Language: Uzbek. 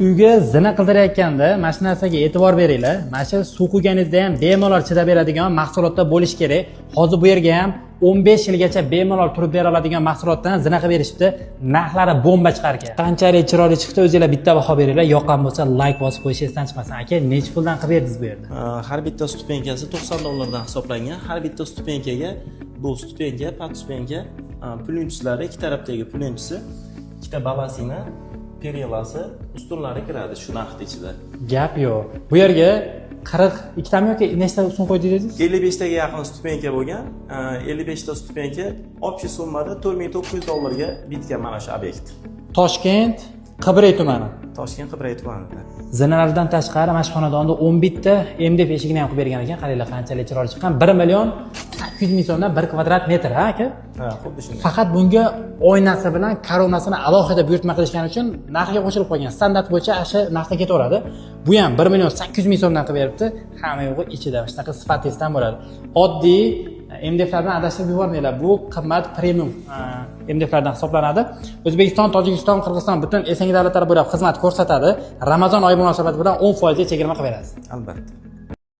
Uyga zina qildirayotganda mana shu narsaga e'tibor beringlar. Mana shu suv quyganingizda ham bemalol chidab beradigan mahsulotlar bo'lish kerak. Hozir bu yerga ham 15 yilgacha bemalol turib bera oladigan mahsulotdan zina qilib berishibdi. Narxlari bomba chiqar ekan. Qanchalik chiroyli chiqdi, o'zingizlar bitta baho beringlar. Yoqqan bo'lsa like bosib qo'yish esdan chiqmasin. Aka, necha puldan qilib berdingiz bu yerda? Har bitta stupenkasi $90 hisoblangan. Har bitta stupenkaga bu stupenka, pad stupenka plyonchislari, ikki tarafdagi plyonchisi, ikkita balasina, perelasi, ustunlari kiradi shu narxning ichida. Gap yo'q. Bu yerga 42 tami yoki nechta ustun qo'ydingiz? 55 taga yaqin stupenka bo'lgan. 55 ta stupenka общий summada $4900 ga bitgan mana shu obyekt. Toshkent, Qibray tumani. Toshkent Qibray tumanida. Zinalardan tashqari mana shu xonadonda 11 ta MDF eshigini ham qilib bergan ekan. Qaranglar qanchalik chiroyli chiqqan. 1.800.000 so'mdan 1 kvadrat metr, ha aka? Ha, xuddi shunday. Faqat bunga oynasi bilan koronasini alohida buyurtma qilishgani uchun narxiga qo'shilib qo'ygan. Standart bo'yicha shu narxda ketaveradi. Bu ham 1.800.000 so'mdan qilib beribdi. Hamma yo'g'i ichida shunaqa sifatisidan bo'ladi. Oddiy MDFlardan adashtirib yubormanglar. Bu qimmat premium MDFlardan hisoblanadi. O'zbekiston, Tojikiston, Qirg'iziston butun esengi davlatlar bo'ylab xizmat ko'rsatadi. Ramazon oyi munosabati bilan 10% chegirma qilib berasiz. Albatta.